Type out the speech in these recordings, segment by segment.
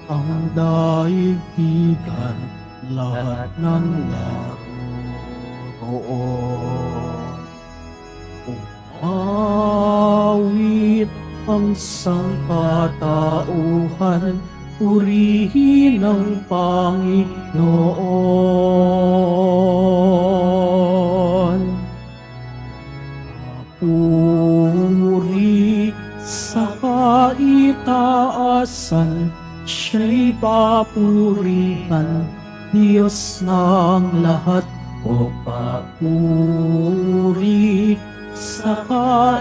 ang daigdigan, lahat ng naroon. Umawit ang sangkatauhan, purihin ang Panginoon. Puri sa kaitaasan, siya'y papurihan, Diyos ng lahat. O papuri sa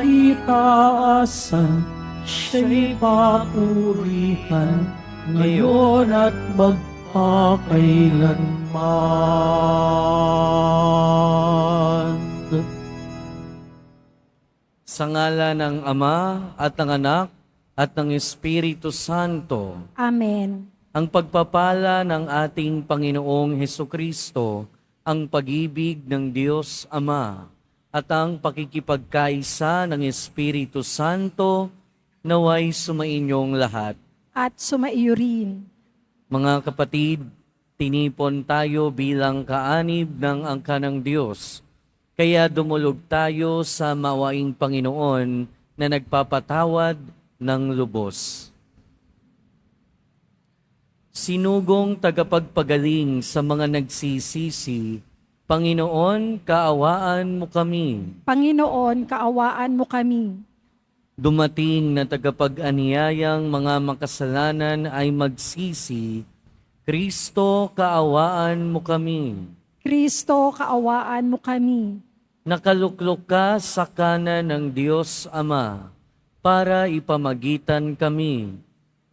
kaitaasan, siya'y papurihan, ngayon at magpakailanman. Sa ngala ng Ama at ng Anak at ng Espiritu Santo, Amen. ang pagpapala ng ating Panginoong Hesukristo, ang pag-ibig ng Diyos Ama, at ang pakikipagkaisa ng Espiritu Santo, naway sumainyong lahat. At sumaiyo rin. Mga kapatid, tinipon tayo bilang kaanib ng angka ng Diyos. Kaya dumulog tayo sa mawaing Panginoon na nagpapatawad ng lubos. Sinugong tagapagpagaling sa mga nagsisisi, Panginoon, kaawaan mo kami. Panginoon, kaawaan mo kami. Dumating na tagapag-aniyayang mga makasalanan ay magsisi, Kristo, kaawaan mo kami. Kristo, kaawaan mo kami. Nakaluklok ka sa kanan ng Diyos Ama para ipamagitan kami.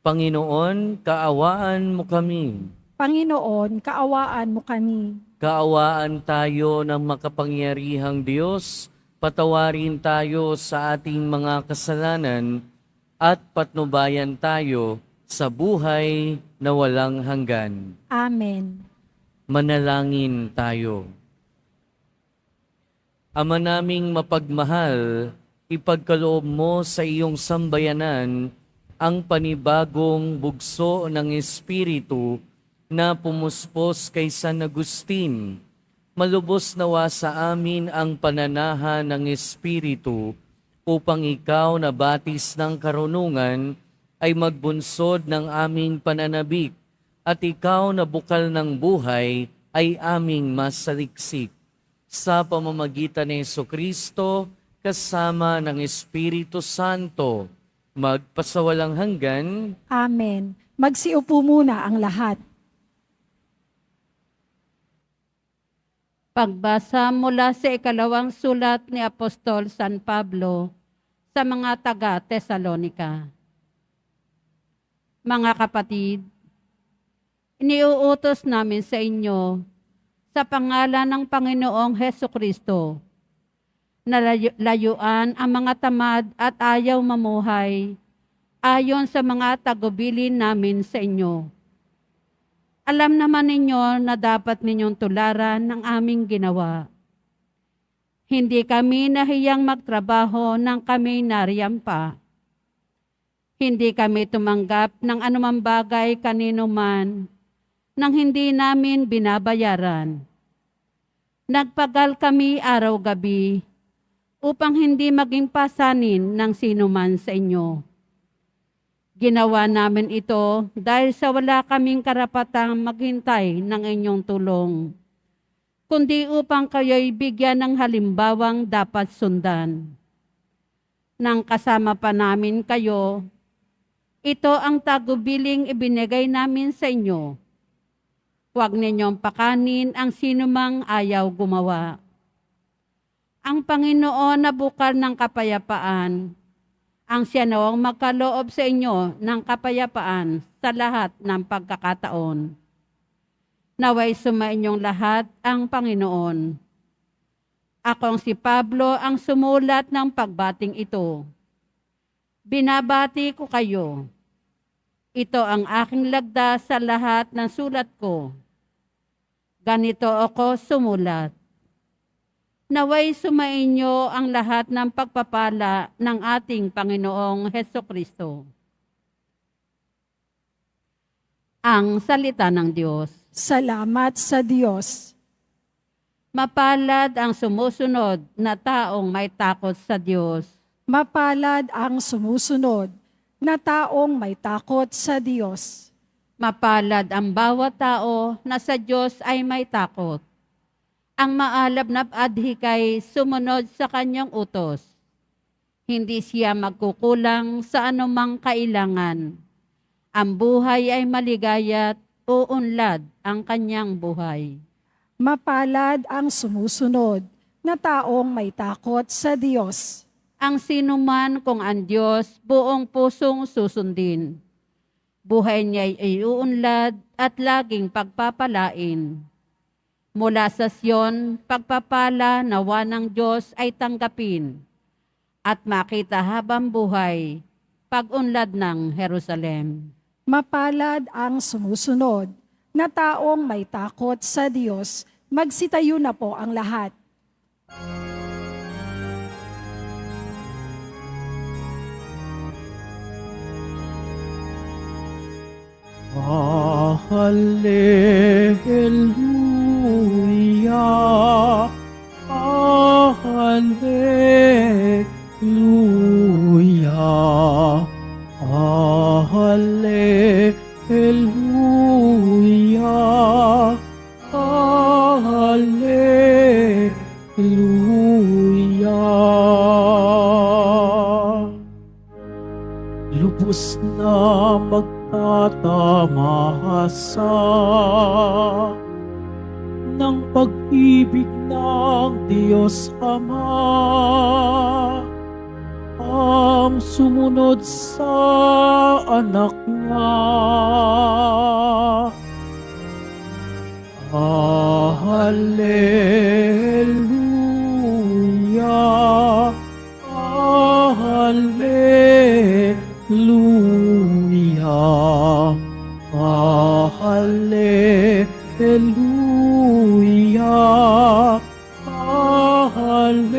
Panginoon, kaawaan mo kami. Panginoon, kaawaan mo kami. Kaawaan tayo ng makapangyarihang Diyos, patawarin tayo sa ating mga kasalanan at patnubayan tayo sa buhay na walang hanggan. Amen. Manalangin tayo. Ama naming mapagmahal, ipagkaloob mo sa iyong sambayanan ang panibagong bugso ng Espiritu na pumuspos kay San Agustin. Malubos nawa sa amin ang pananahan ng Espiritu upang ikaw na batis ng karunungan ay magbunsod ng aming pananabik at ikaw na bukal ng buhay ay aming masaliksik. Sa pamamagitan ni Jesucristo, kasama ng Espiritu Santo, magpasawalang hanggan. Amen. Magsiupo muna ang lahat. Pagbasa mula sa ikalawang sulat ni Apostol San Pablo sa mga taga-Tesalonika. Mga kapatid, iniuutos namin sa inyo sa pangalan ng Panginoong Hesukristo na layuan ang mga tamad at ayaw mamuhay ayon sa mga tagubilin namin sa inyo. Alam naman ninyo na dapat ninyong tularan ng aming ginawa. Hindi kami nahiyang magtrabaho nang kami nariyam pa. Hindi kami tumanggap ng anumang bagay kanino man nang hindi namin binabayaran. Nagpagal kami araw-gabi upang hindi maging pasanin ng sino man sa inyo. Ginawa namin ito dahil sa wala kaming karapatang maghintay ng inyong tulong, kundi upang kayo'y bigyan ng halimbawang dapat sundan. Nang kasama pa namin kayo, ito ang tagubiling ibinigay namin sa inyo. Huwag ninyong pakanin ang sinumang ayaw gumawa. Ang Panginoon na bukal ng kapayapaan, ang siya nawang magkaloob sa inyo ng kapayapaan sa lahat ng pagkakataon. Naway sumainyong lahat ang Panginoon. Akong si Pablo ang sumulat ng pagbating ito. Binabati ko kayo. Ito ang aking lagda sa lahat ng sulat ko. Ganito ako sumulat. Naway sumainyo ang lahat ng pagpapala ng ating Panginoong Hesukristo. Ang salita ng Diyos. Salamat sa Diyos. Mapalad ang sumusunod na taong may takot sa Diyos. Mapalad ang sumusunod na taong may takot sa Diyos. Mapalad ang bawat tao na sa Diyos ay may takot. Ang maalab na adhikay sumunod sa kanyang utos. Hindi siya magkukulang sa anumang kailangan. Ang buhay ay maligaya't uunlad ang kanyang buhay. Mapalad ang sumusunod na taong may takot sa Diyos. Ang sinuman kung ang Diyos buong pusong susundin. Buhay niya ay uunlad at laging pagpapalain. Mula sa Sion, pagpapala nawa ng Diyos ay tanggapin at makita habang buhay, pag-unlad ng Jerusalem. Mapalad ang sumusunod na taong may takot sa Diyos. Magsitayo na po ang lahat. Hallelujah, Hallelujah, Hallelujah, Hallelujah. Lubos na magtatamasa ng pag-ibig ng Diyos Ama, ang sumunod sa anak niya. Hallelujah, Hallelujah, Hallelujah, Hallelujah.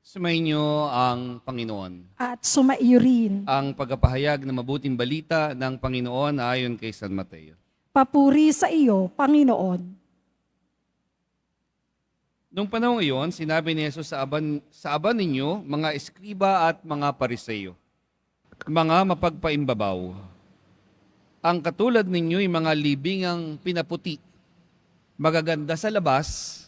Sumainyo ang Panginoon. At sumaiyo rin. Ang pagpapahayag ng mabuting balita ng Panginoon ayon kay San Mateo. Papuri sa iyo, Panginoon. Noong panahon iyon, sinabi ni Jesus sa aban ninyo, mga eskriba at mga pariseyo, mga mapagpaimbabaw. Ang katulad ninyo'y mga libingang pinaputi, magaganda sa labas,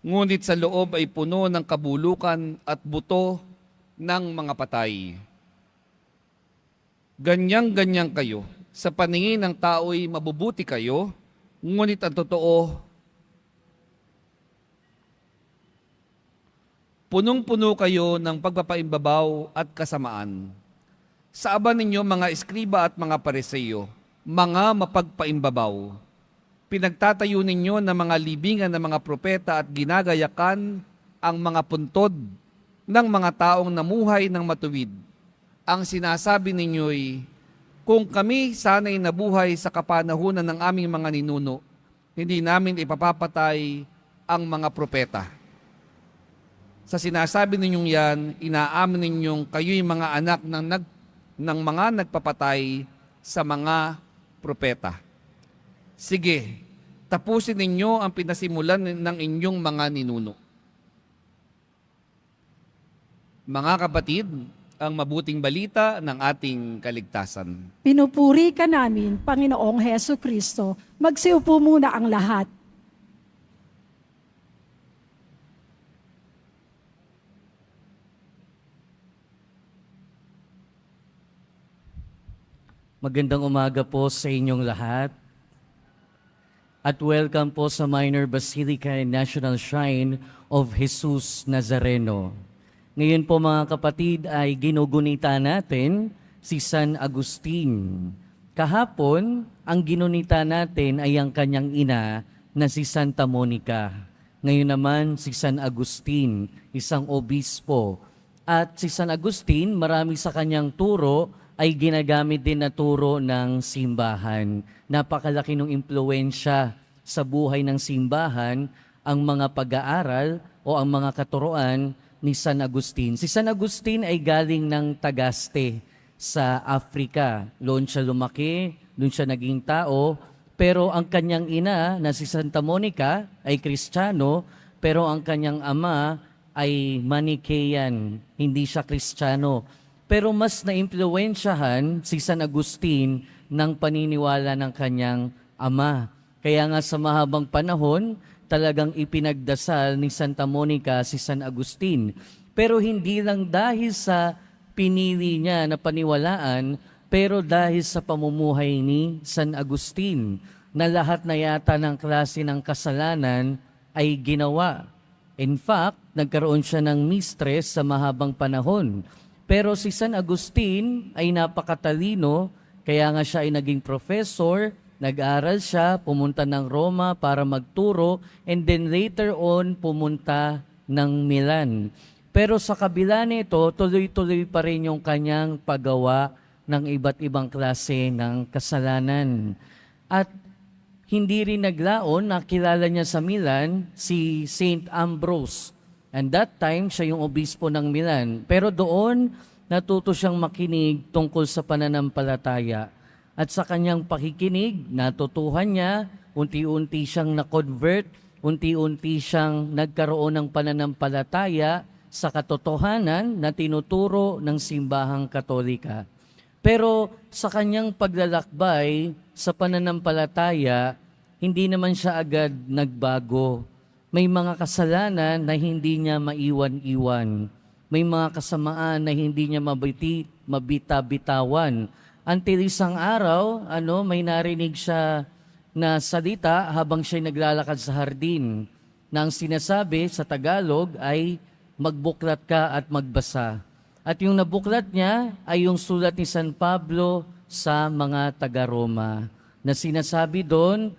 ngunit sa loob ay puno ng kabulukan at buto ng mga patay. Ganyang-ganyang kayo. Sa paningin ng tao'y mabubuti kayo, ngunit ang totoo, punong-puno kayo ng pagpapaimbabaw at kasamaan. Sa aban ninyo mga eskriba at mga pariseyo, mga mapagpaimbabaw, pinagtatayo ninyo ng mga libingan ng mga propeta at ginagayakan ang mga puntod ng mga taong namuhay ng matuwid. Ang sinasabi ninyo'y, kung kami sana'y nabuhay sa kapanahunan ng aming mga ninuno, hindi namin ipapapatay ang mga propeta. Sa sinasabi ninyong yan, inaamin ninyong kayo'y mga anak ng mga nagpapatay sa mga propeta. Sige, tapusin ninyo ang pinasimulan ng inyong mga ninuno. Mga kapatid, ang mabuting balita ng ating kaligtasan. Pinupuri ka namin, Panginoong Heso Kristo. Magsiupo muna ang lahat. Magandang umaga po sa inyong lahat. At welcome po sa Minor Basilica and National Shrine of Jesus Nazareno. Ngayon po mga kapatid ay ginugunita natin si San Agustin. Kahapon, ang ginunita natin ay ang kanyang ina na si Santa Monica. Ngayon naman si San Agustin, isang obispo. At si San Agustin, marami sa kanyang turo ay ginagamit din na turo ng simbahan. Napakalaki ng impluensya sa buhay ng simbahan ang mga pag-aaral o ang mga katuruan ni San Agustin. Si San Agustin ay galing ng Tagaste sa Africa. Doon siya lumaki, doon siya naging tao, pero ang kanyang ina na si Santa Monica ay Kristiyano, pero ang kanyang ama ay Manichaean, hindi siya Kristiyano. Pero mas naimpluwensyahan si San Agustin ng paniniwala ng kanyang ama. Kaya nga sa mahabang panahon, talagang ipinagdasal ni Santa Monica si San Agustin. Pero hindi lang dahil sa pinili niya na paniwalaan, pero dahil sa pamumuhay ni San Agustin, na lahat na yata ng klase ng kasalanan ay ginawa. In fact, nagkaroon siya ng mistress sa mahabang panahon. Pero si San Agustin ay napakatalino, kaya nga siya ay naging professor, nag-aral siya, pumunta ng Roma para magturo, and then later on, pumunta ng Milan. Pero sa kabila nito, tuloy-tuloy pa rin yung kanyang paggawa ng iba't ibang klase ng kasalanan. At hindi rin naglaon, nakilala niya sa Milan si Saint Ambrose. And that time, siya yung obispo ng Milan. Pero doon, natuto siyang makinig tungkol sa pananampalataya. At sa kanyang pakikinig, natutuhan niya, unti-unti siyang na-convert, unti-unti siyang nagkaroon ng pananampalataya sa katotohanan na tinuturo ng simbahang Katolika. Pero sa kanyang paglalakbay sa pananampalataya, hindi naman siya agad nagbago. May mga kasalanan na hindi niya maiwan-iwan. May mga kasamaan na hindi niya mabita-bitawan. Until isang araw, may narinig siya na salita habang siya naglalakad sa hardin. Na ang sinasabi sa Tagalog ay, magbuklat ka at magbasa. At yung nabuklat niya ay yung sulat ni San Pablo sa mga taga-Roma na sinasabi doon,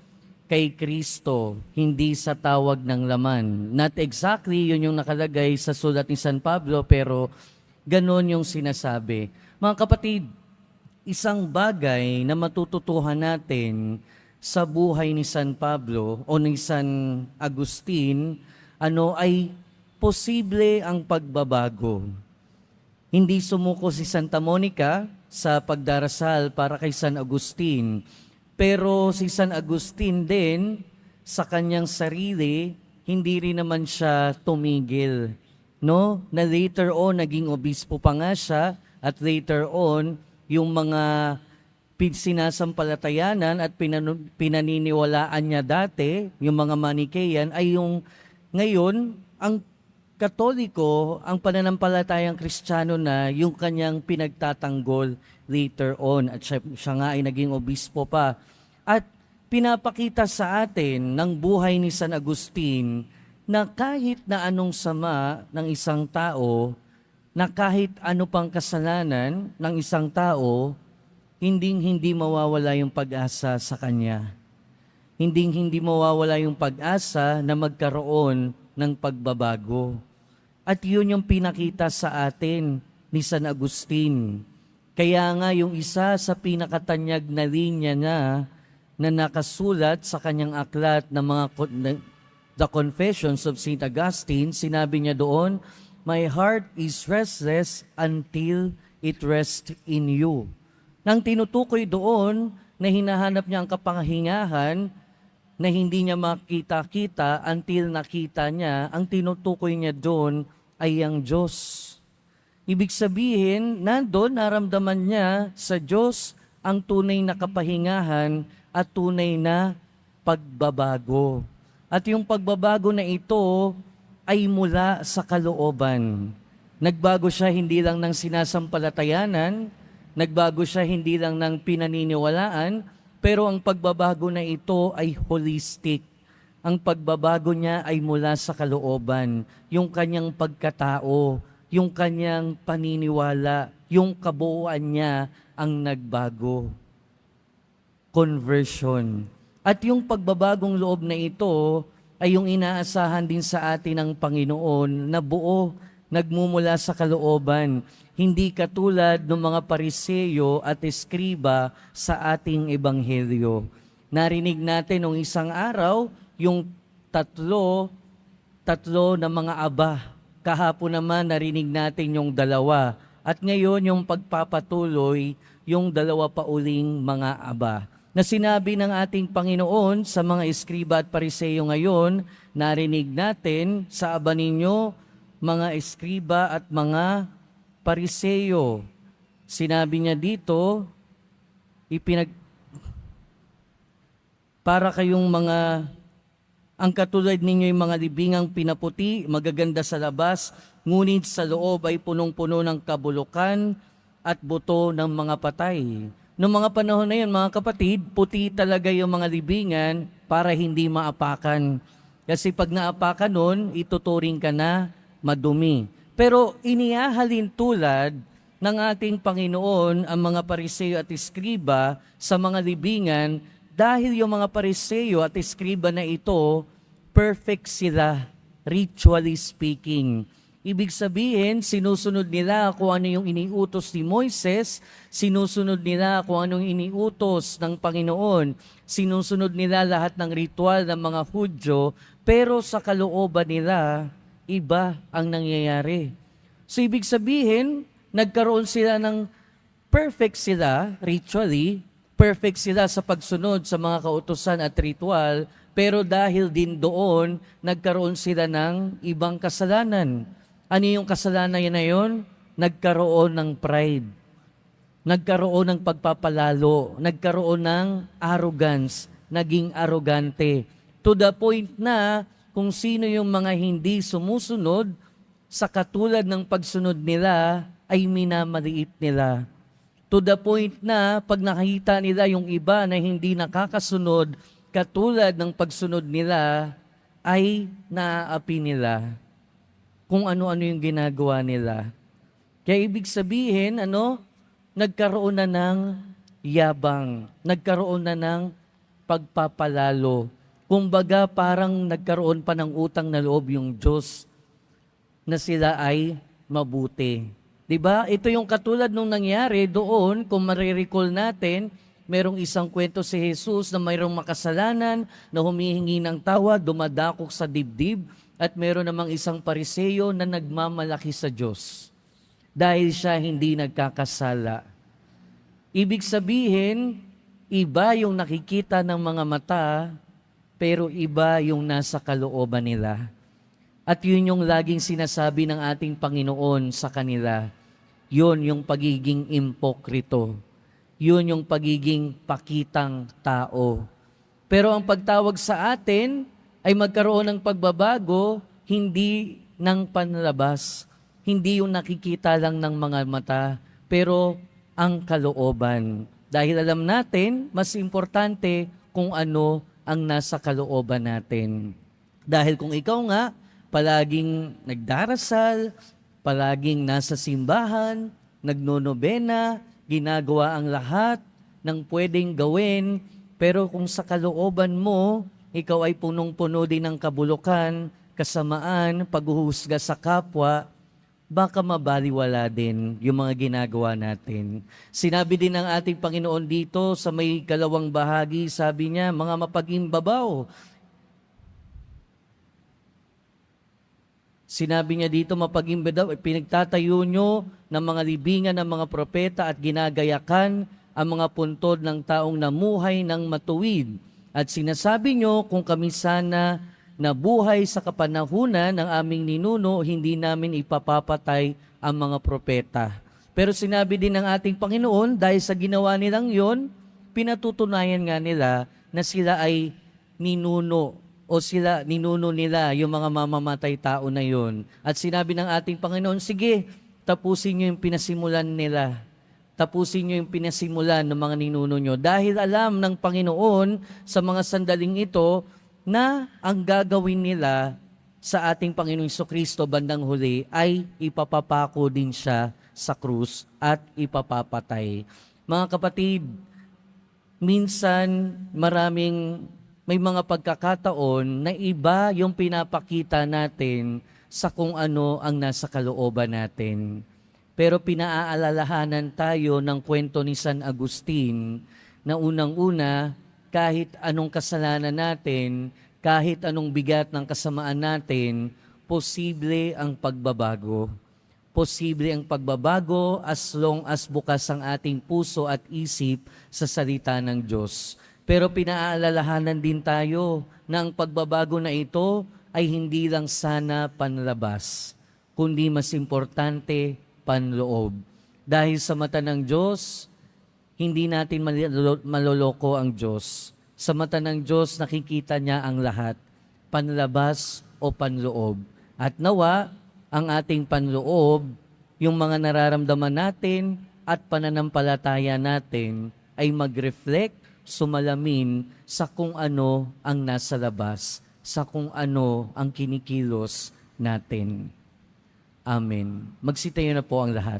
kay Kristo, hindi sa tawag ng laman. Not exactly yun yung nakalagay sa sulat ni San Pablo, pero ganon yung sinasabi. Mga kapatid, isang bagay na matututuhan natin sa buhay ni San Pablo o ni San Agustin, ay posible ang pagbabago. Hindi sumuko si Santa Monica sa pagdarasal para kay San Agustin, pero si San Agustin din sa kanyang sarili, hindi rin naman siya tumigil. No? Na later on, naging obispo pa nga siya, at later on, yung mga sinasampalatayanan at pinaniniwalaan niya dati, yung mga Manichaean, ay yung ngayon, ang Katoliko, ang pananampalatayang Kristiyano na yung kanyang pinagtatanggol later on. At siya nga ay naging obispo pa. At pinapakita sa atin ng buhay ni San Agustin na kahit na anong sama ng isang tao, na kahit ano pang kasalanan ng isang tao, hindi mawawala yung pag-asa sa kanya. Hindi mawawala yung pag-asa na magkaroon ng pagbabago. At yun yung pinakita sa atin ni San Agustin. Kaya nga yung isa sa pinakatanyag na linya na nakasulat sa kanyang aklat na The Confessions of St. Augustine, sinabi niya doon, my heart is restless until it rests in you. Nang tinutukoy doon na hinahanap niya ang kapangahingahan, na hindi niya makita-kita until nakita niya, ang tinutukoy niya doon ay ang Diyos. Ibig sabihin, nandun naramdaman niya sa Diyos ang tunay na kapahingahan at tunay na pagbabago. At yung pagbabago na ito ay mula sa kalooban. Nagbago siya hindi lang ng sinasampalatayanan, nagbago siya hindi lang ng pinaniniwalaan, pero ang pagbabago na ito ay holistic. Ang pagbabago niya ay mula sa kalooban, yung kanyang pagkatao, yung kanyang paniniwala, yung kabuuan niya ang nagbago. Conversion. At yung pagbabagong loob na ito ay yung inaasahan din sa atin ng Panginoon na buo, nagmumula sa kalooban. Hindi katulad ng mga Pariseyo at Eskriba sa ating Ebanghelyo. Narinig natin nung isang araw, yung tatlo na mga aba, Kahapon naman narinig natin yung dalawa. At ngayon yung pagpapatuloy, yung dalawa pa uling mga aba. Na sinabi ng ating Panginoon sa mga eskriba at pariseyo ngayon, narinig natin sa aba ninyo, mga eskriba at mga pariseyo. Sinabi niya dito, para kayong mga, ang katulad ninyo yung mga libingang pinaputi, magaganda sa labas, ngunit sa loob ay punong-puno ng kabulukan at buto ng mga patay. Noong mga panahon na yun, mga kapatid, puti talaga yung mga libingan para hindi maapakan. Kasi pag naapakan nun, ituturing ka na madumi. Pero inihahalin tulad ng ating Panginoon ang mga pariseyo at eskriba sa mga libingan dahil yung mga pariseyo at eskriba na ito, perfect sila, ritually speaking. Ibig sabihin, sinusunod nila kung ano yung iniutos ni Moises, sinusunod nila kung anong iniutos ng Panginoon, sinusunod nila lahat ng ritual ng mga Hudyo, pero sa kalooban nila, iba ang nangyayari. So ibig sabihin, nagkaroon sila ng perfect sila, ritually, perfect sila sa pagsunod sa mga kautusan at ritual, pero dahil din doon, nagkaroon sila ng ibang kasalanan. Ano yung kasalanan na yun? Nagkaroon ng pride. Nagkaroon ng pagpapalalo. Nagkaroon ng arrogance. Naging arrogante. To the point na kung sino yung mga hindi sumusunod, sa katulad ng pagsunod nila, ay minamaliit nila. To the point na pag nakita nila yung iba na hindi nakakasunod, katulad ng pagsunod nila, ay naaapi nila kung ano-ano yung ginagawa nila. Kaya ibig sabihin, nagkaroon na ng yabang, nagkaroon na ng pagpapalalo. Kumbaga parang nagkaroon pa ng utang na loob yung Diyos na sila ay mabuti. Diba? Ito yung katulad nung nangyari doon, kung marirecall natin, merong isang kwento si Jesus na mayroong makasalanan na humihingi ng tawa, dumadakok sa dibdib, at meron namang isang pariseyo na nagmamalaki sa Diyos dahil siya hindi nagkakasala. Ibig sabihin, iba yung nakikita ng mga mata, pero iba yung nasa kalooban nila. At yun yung laging sinasabi ng ating Panginoon sa kanila. Yun yung pagiging impokrito. Yun yung pagiging pakitang tao. Pero ang pagtawag sa atin ay magkaroon ng pagbabago, hindi ng panlabas. Hindi yung nakikita lang ng mga mata, pero ang kalooban. Dahil alam natin, mas importante kung ano ang nasa kalooban natin. Dahil kung ikaw nga, palaging nagdarasal, palaging nasa simbahan, nagnonobena, ginagawa ang lahat ng pwedeng gawin, pero kung sa kalooban mo, ikaw ay punong-puno din ng kabulukan, kasamaan, paghuhusga sa kapwa, baka mabaliwala din yung mga ginagawa natin. Sinabi din ng ating Panginoon dito sa may kalawang bahagi, sabi niya, mga mapag-imbabaw. Sinabi niya dito, mapag-imbabaw, pinagtatayo nyo ng mga libingan ng mga propeta at ginagayakan ang mga puntod ng taong namuhay ng matuwid. At sinasabi nyo, kung kami sana nabuhay sa kapanahunan ng aming ninuno, hindi namin ipapapatay ang mga propeta. Pero sinabi din ng ating Panginoon, dahil sa ginawa nilang yon, pinatutunayan nga nila na sila ay ninuno o sila ninuno nila yung mga mamamatay tao na yon. At sinabi ng ating Panginoon, sige, tapusin nyo yung pinasimulan nila. Tapusin nyo yung pinasimulan ng mga ninuno nyo. Dahil alam ng Panginoon sa mga sandaling ito na ang gagawin nila sa ating Panginoong Jesucristo bandang huli ay ipapapako din siya sa krus at ipapapatay. Mga kapatid, minsan may mga pagkakataon na iba yung pinapakita natin sa kung ano ang nasa kalooban natin. Pero pinaaalalahanan tayo ng kwento ni San Agustin na unang-una, kahit anong kasalanan natin, kahit anong bigat ng kasamaan natin, posible ang pagbabago. Posible ang pagbabago as long as bukas ang ating puso at isip sa salita ng Diyos. Pero pinaalalahanan din tayo na ang pagbabago na ito ay hindi lang sana panlabas, kundi mas importante, panloob. Dahil sa mata ng Diyos, hindi natin maloloko ang Diyos. Sa mata ng Diyos, nakikita niya ang lahat, panlabas o panloob. At nawa, ang ating panloob, yung mga nararamdaman natin at pananampalataya natin ay mag-reflect, sumalamin sa kung ano ang nasa labas, sa kung ano ang kinikilos natin. Amen. Magsitayo na po ang lahat.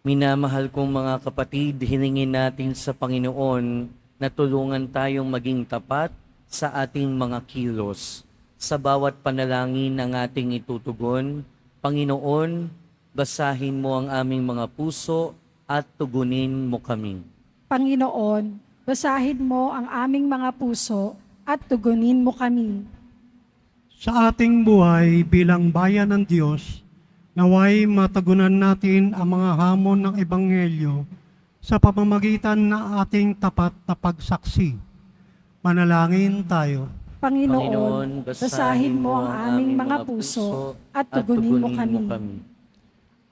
Minamahal kong mga kapatid, hilingin natin sa Panginoon na tulungan tayong maging tapat sa ating mga kilos. Sa bawat panalangin ang ating itutugon, Panginoon, basahin mo ang aming mga puso at tugunin mo kami. Panginoon, basahin mo ang aming mga puso at tugunin mo kami. Sa ating buhay bilang bayan ng Diyos, naway matagunan natin ang mga hamon ng Ebanghelyo sa pamamagitan ng ating tapat na pagsaksi. Manalangin tayo. Panginoon, basahin mo ang aming mga puso at tugunin mo kami.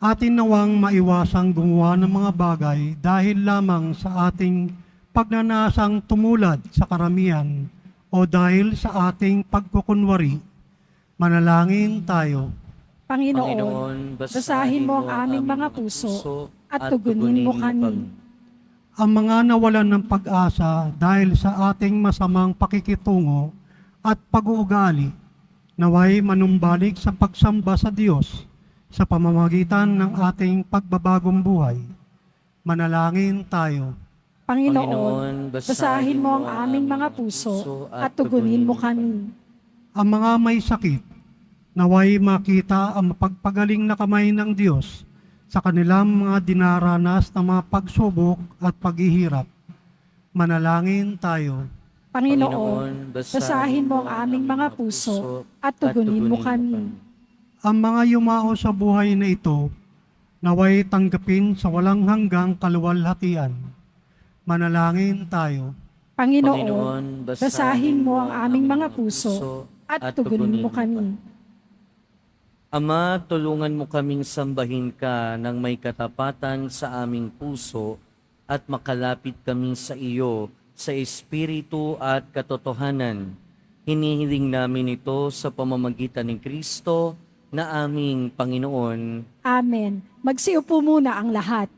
Atin nawang maiwasang gumawa ng mga bagay dahil lamang sa ating pagnanasang tumulad sa karamihan o dahil sa ating pagkukunwari. Manalangin tayo. Panginoon, basahin mo ang aming mga puso at tugunin mo kami. Ang mga nawalan ng pag-asa dahil sa ating masamang pakikitungo at pag-uugali, naway manumbalik sa pagsamba sa Diyos sa pamamagitan ng ating pagbabagong buhay. Manalangin tayo. Panginoon, basahin mo ang aming mga puso at tugunin mo kami. Ang mga may sakit, naway makita ang mapagpagaling na kamay ng Diyos sa kanilang mga dinaranas na mga pagsubok at paghihirap. Manalangin tayo. Panginoon, basahin mo ang aming mga puso at tugunin mo kami. Ang mga yumao sa buhay na ito, naway tanggapin sa walang hanggang kaluwalhatian. Manalangin tayo. Panginoon, basahin mo ang aming mga puso at tugunin mo kami. Ama, tulungan mo kaming sambahin ka ng may katapatan sa aming puso at makalapit kami sa iyo sa espiritu at katotohanan. Hinihiling namin ito sa pamamagitan ni Kristo na aming Panginoon. Amen. Magsiupo muna ang lahat.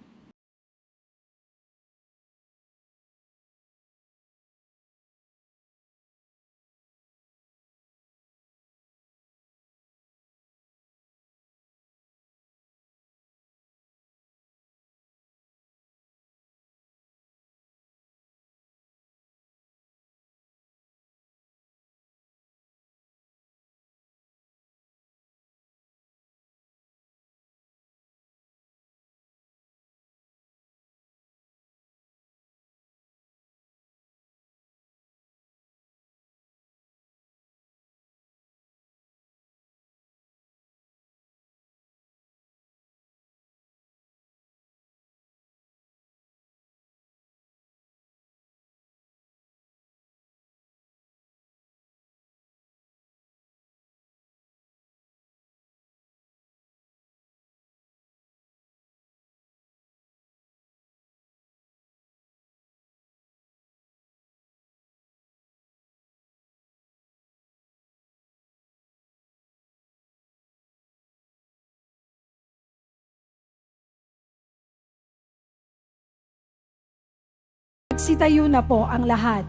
Magsitayo na po ang lahat.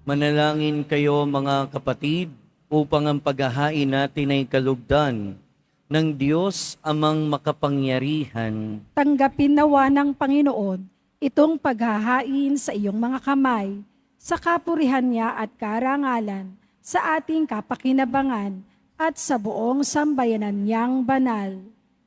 Manalangin kayo mga kapatid upang ang paghahain natin ay kalugdan ng Diyos amang makapangyarihan. Tanggapin nawa ng Panginoon itong paghahain sa iyong mga kamay, sa kapurihan niya at karangalan, sa ating kapakinabangan at sa buong sambayanan niyang banal.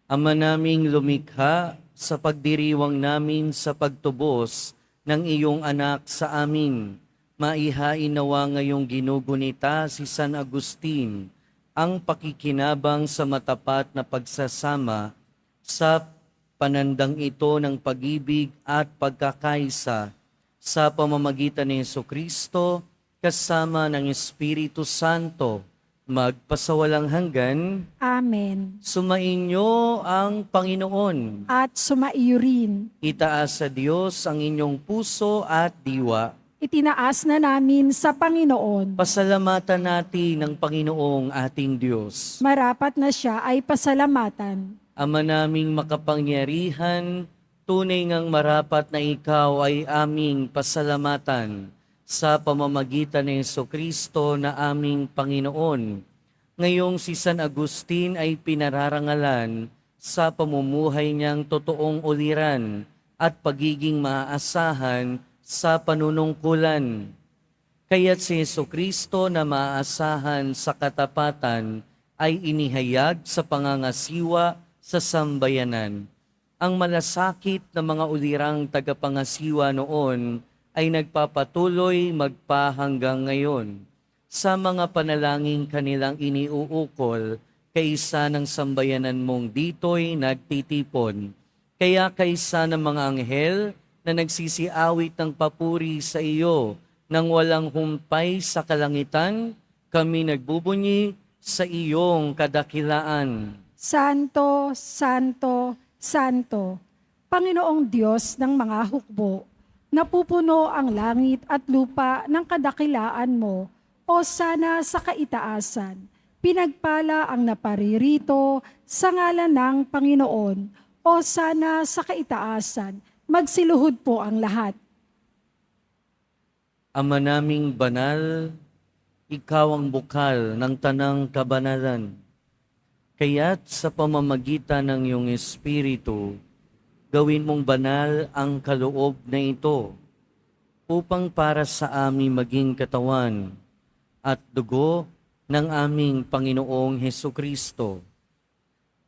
Ama naming lumikha, sa pagdiriwang namin sa pagtubos ng iyong anak sa amin, maihain nawa ngayong ginugunita si San Agustin ang pakikinabang sa matapat na pagsasama sa panandang ito ng pag-ibig at pagkakaisa sa pamamagitan ni Jesucristo kasama ng Espiritu Santo, magpasawalang hanggan. Amen. Sumainyo ang Panginoon. At sumaiyo rin. Itaas sa Diyos ang inyong puso at diwa. Itinaas na namin sa Panginoon. Pasalamatan natin ang Panginoong ating Diyos. Marapat na siya ay pasalamatan. Ama naming makapangyarihan, tunay ngang marapat na ikaw ay aming pasalamatan sa pamamagitan ni Jesucristo na aming Panginoon. Ngayong si San Agustin ay pinararangalan sa pamumuhay niyang totoong uliran at pagiging maaasahan sa panunungkulan. Kaya't si Jesucristo na maaasahan sa katapatan ay inihayag sa pangangasiwa sa sambayanan. Ang malasakit na mga ulirang tagapangasiwa noon ay nagpapatuloy magpahanggang ngayon sa mga panalangin kanilang iniuukol kaysa ng sambayanan mong dito'y nagtitipon. Kaya kaysa ng mga anghel na nagsisiawit ng papuri sa iyo nang walang humpay sa kalangitan, kami nagbubunyi sa iyong kadakilaan. Santo, Santo, Santo, Panginoong Diyos ng mga hukbo, napupuno ang langit at lupa ng kadakilaan mo, o sana sa kaitaasan. Pinagpala ang naparirito sa ngalan ng Panginoon, o sana sa kaitaasan. Magsiluhod po ang lahat. Ama naming banal, ikaw ang bukal ng tanang kabanalan. Kaya't sa pamamagitan ng iyong Espiritu, gawin mong banal ang kaloob na ito upang para sa aming maging katawan at dugo ng aming Panginoong Hesukristo.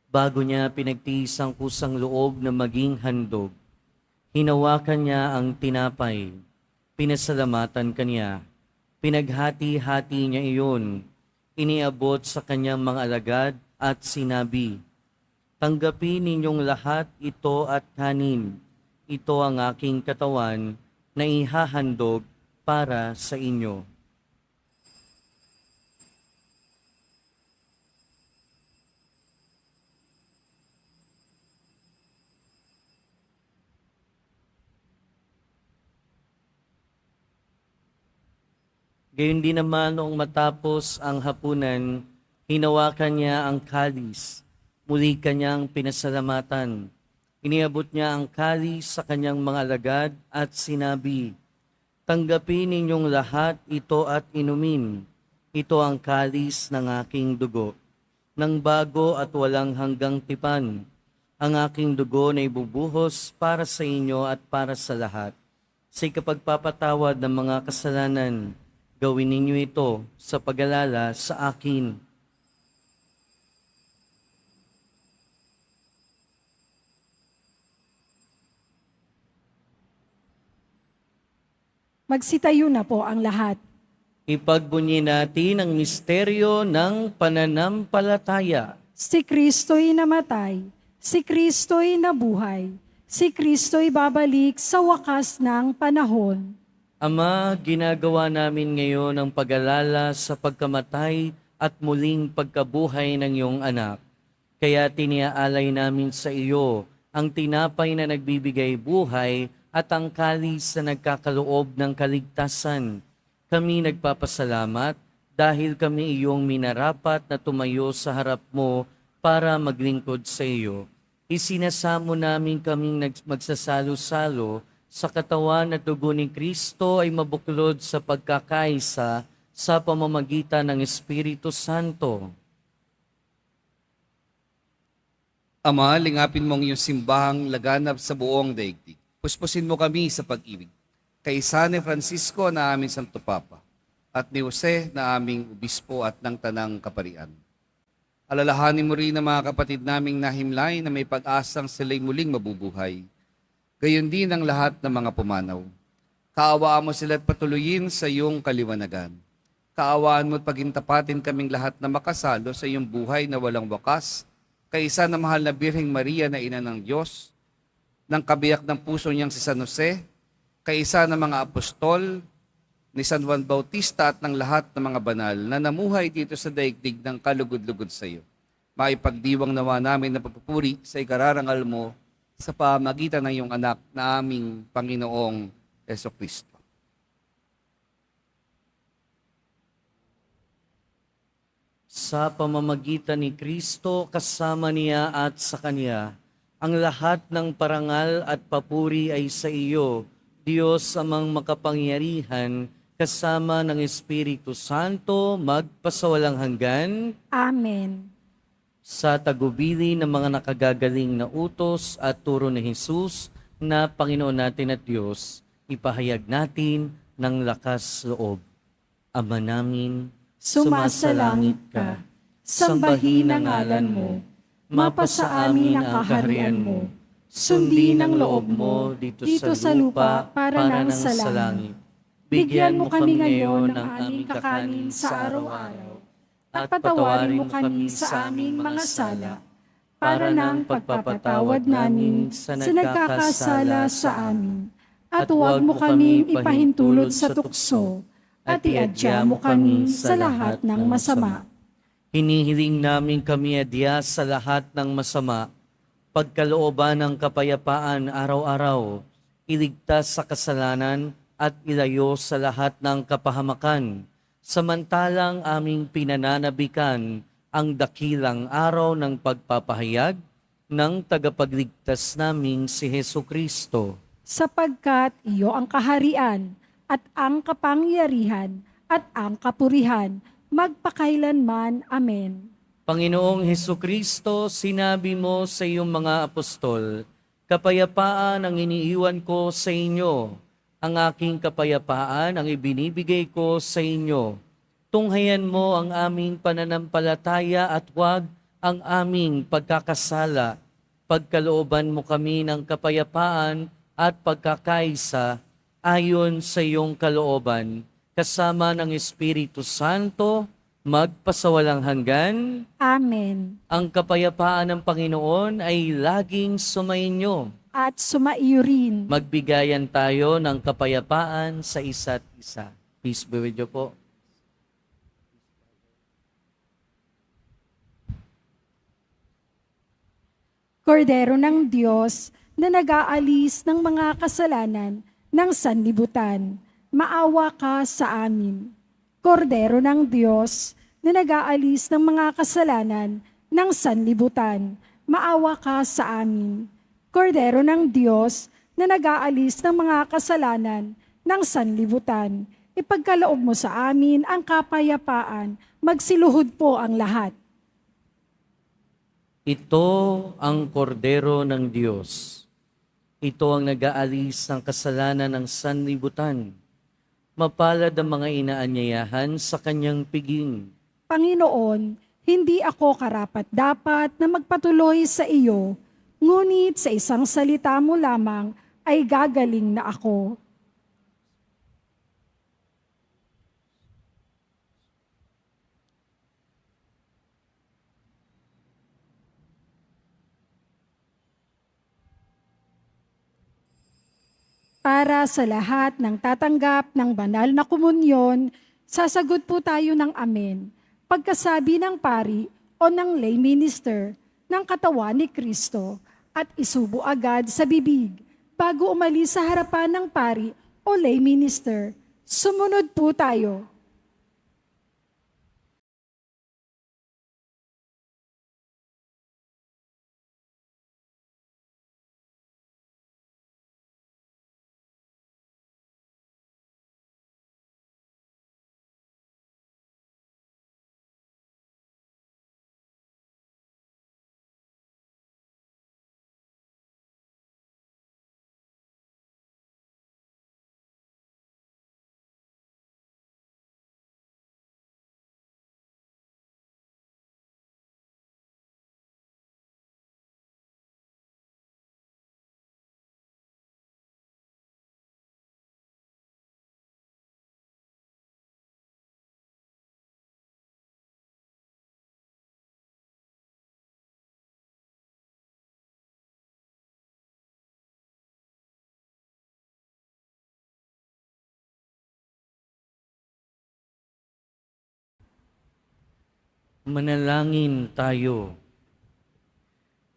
Bago niya pinagtiis ang kusang loob na maging handog, hinawakan niya ang tinapay, pinasalamatan kanya, pinaghati-hati niya iyon, iniabot sa kanyang mga alagad at sinabi, tanggapin ninyong lahat ito at kanin. Ito ang aking katawan na ihahandog para sa inyo. Gayon din naman noong matapos ang hapunan, hinawakan niya ang kalis. Muli kanyang pinasalamatan. Iniabot niya ang kalis sa kanyang mga alagad at sinabi, tanggapin ninyong lahat ito at inumin. Ito ang kalis ng aking dugo, ng bago at walang hanggang tipan. Ang aking dugo na ibubuhos para sa inyo at para sa lahat. Sa ikapagpapatawad ng mga kasalanan, gawin ninyo ito sa pag-alala sa akin. Magsitayo na po ang lahat. Ipagbunyi natin ang misteryo ng pananampalataya. Si Kristo'y namatay, si Kristo'y nabuhay, si Kristo'y babalik sa wakas ng panahon. Ama, ginagawa namin ngayon ang pag-alala sa pagkamatay at muling pagkabuhay ng iyong anak. Kaya tiniaalay namin sa iyo ang tinapay na nagbibigay buhay at ang kalis na nagkakaloob ng kaligtasan. Kami nagpapasalamat dahil kami iyong minarapat na tumayo sa harap mo para maglingkod sa iyo. Isinasamo namin kaming magsasalo-salo sa katawan at dugo ni Kristo ay mabuklod sa pagkakaisa sa pamamagitan ng Espiritu Santo. Ama, lingapin mong iyong simbahang laganap sa buong daigdig. Puspusin mo kami sa pag-ibig. Kay San Francisco na aming Santo Papa, at ni Jose na aming Obispo at ng Tanang Kaparian. Alalahanin mo rin ang mga kapatid naming nahimlay na may pag-asang sila'y muling mabubuhay. Gayon din ang lahat ng mga pumanaw. Kaawaan mo sila at patuloyin sa iyong kaliwanagan. Kaawaan mo at pagintapatin kaming lahat na makasalo sa iyong buhay na walang wakas, kaisa na mahal na Birheng Maria na ina ng Diyos, ng kabiyak ng puso niyang si San Jose, kaisa ng mga apostol, ni San Juan Bautista at ng lahat ng mga banal na namuhay dito sa daigdig ng kalugod-lugod sa iyo. Maipagdiwang nawa namin na pagpupuri sa ikararangal mo sa pamagitan ng iyong anak na aming Panginoong Jesucristo. Sa pamamagitan ni Kristo, kasama niya at sa Kanya, ang lahat ng parangal at papuri ay sa iyo, Diyos amang makapangyarihan, kasama ng Espiritu Santo, magpasawalang hanggan. Amen. Sa tagubili ng mga nakagagaling na utos at turo ni Jesus na Panginoon natin at Diyos, ipahayag natin ng lakas loob. Ama namin, Sumasalangit ka, sambahin ang ngalan mo, mapasa amin ang kaharian mo, sundin ang loob mo dito sa lupa para nang sa langit. Bigyan mo kami ngayon ng aming kakanin sa araw-araw, at patawarin mo kami sa aming mga sala, para nang pagpapatawad namin sa nagkakasala sa amin. At huwag mo kaming ipahintulot sa tukso, at iadya mo kami sa lahat ng masama. hinihiling namin kami adya sa lahat ng masama, pagkalooban ng kapayapaan araw-araw, iligtas sa kasalanan at ilayo sa lahat ng kapahamakan, samantalang aming pinananabikan ang dakilang araw ng pagpapahayag ng tagapagligtas naming si Hesu Kristo. Sapagkat iyo ang kaharian, at ang kapangyarihan, at ang kapurihan, magpakailanman. Amen. Panginoong Hesu Kristo, sinabi mo sa iyong mga apostol, kapayapaan ang iniiwan ko sa inyo, ang aking kapayapaan ang ibinibigay ko sa inyo. Tunghayan mo ang aming pananampalataya at huwag ang aming pagkakasala. Pagkalooban mo kami ng kapayapaan at pagkakaisa ayon sa iyong kalooban, kasama ng Espiritu Santo, magpasawalang hanggan. Amen. Ang kapayapaan ng Panginoon ay laging sumainyo. At sumaiyo rin. Magbigayan tayo ng kapayapaan sa isa't isa. Peace be with you po. Kordero ng Diyos na nag-aalis ng mga kasalanan ng sanlibutan, maawa ka sa amin. Kordero ng Diyos na nag-aalis ng mga kasalanan ng sanlibutan, maawa ka sa amin. Kordero ng Diyos na nag-aalis ng mga kasalanan ng sanlibutan, ipagkaloob mo sa amin ang kapayapaan, magsiluhod po ang lahat. Ito ang kordero ng Diyos. Ito ang nag-aalis ng kasalanan ng sanlibutan. Mapalad ang mga inaanyayahan sa kanyang piging. Panginoon, hindi ako karapat-dapat na magpatuloy sa iyo, ngunit sa isang salita mo lamang ay gagaling na ako. Para sa lahat ng tatanggap ng banal na komunyon, sasagot po tayo ng amen. Pagkasabi ng pari o ng lay minister ng katawan ni Kristo at isubo agad sa bibig bago umalis sa harapan ng pari o lay minister. Sumunod po tayo. Manalangin tayo.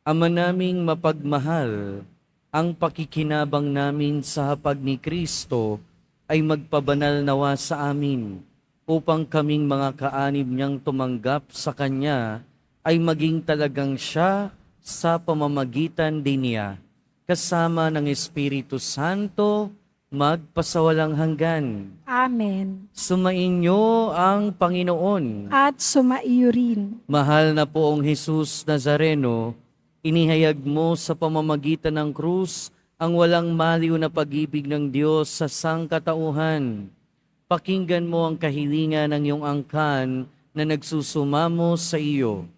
Ama naming mapagmahal, ang pakikinabang namin sa hapag ni Kristo ay magpabanal nawa sa amin upang kaming mga kaanib niyang tumanggap sa Kanya ay maging talagang siya sa pamamagitan din niya, kasama ng Espiritu Santo, magpasawalang hanggan. Amen. Sumainyo ang Panginoon. At sumaiyo rin. Mahal na poong Jesus Nazareno, inihayag mo sa pamamagitan ng krus ang walang maliw na pag-ibig ng Diyos sa sangkatauhan. Pakinggan mo ang kahilingan ng iyong angkan na nagsusumamo sa iyo.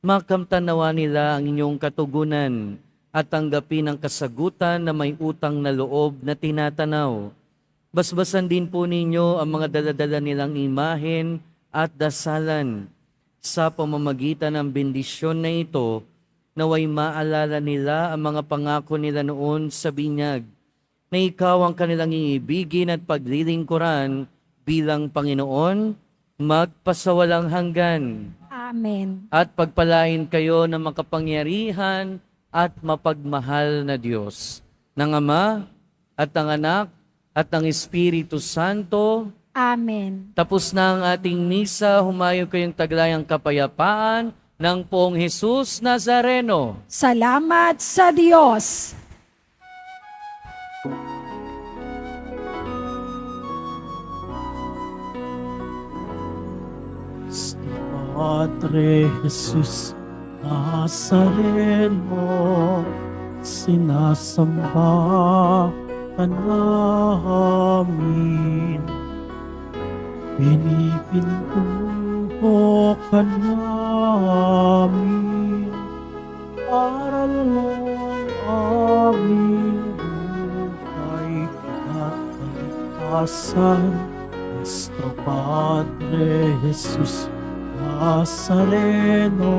Makamtan nawa nila ang inyong katugunan at tanggapin ang kasagutan na may utang na loob na tinatanaw. Basbasan din po ninyo ang mga daladala nilang imahen at dasalan. Sa pamamagitan ng bendisyon na ito, naway maalala nila ang mga pangako nila noon sa binyag, na ikaw ang kanilang iibigin at paglilingkuran bilang Panginoon, magpasawalang hanggan. Amen. At pagpalain kayo ng makapangyarihan at mapagmahal na Diyos, ng Ama at ng Anak at ng Espiritu Santo. Amen. Tapos na ang ating misa, humayo kayong taglayang kapayapaan ng poong Jesus Nazareno. Salamat sa Diyos. Padre Jesus Nazareno, sinasamba ka namin. Pinipintuho ka namin, aral ng aming buhay at kaligtasan. Nuestro Padre Jesus Nazareno,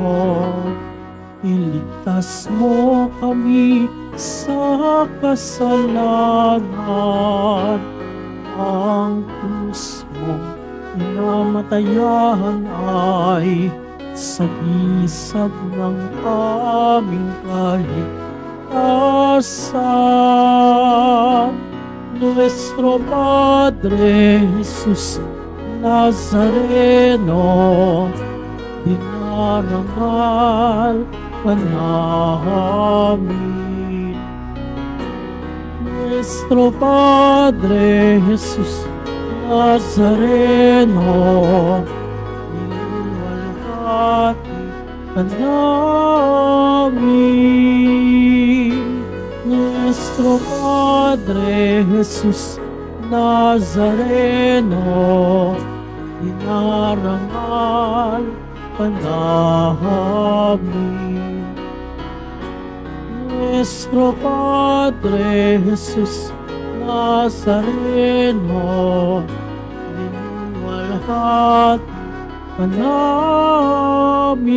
iligtas mo kami sa kasalanan. Ang krus mong pinamatayan ay sagisag ng aming kaligtasan. Nuestro Padre Jesus Nazareno, dinarangal ka namin. Nuestro Padre Jesus Nazareno, niluwalhati ka namin. Nuestro Padre Jesus Nazareno, dinarangal ka namin. Nuestro Padre Jesus Nazareno, niluwalhati ka namin.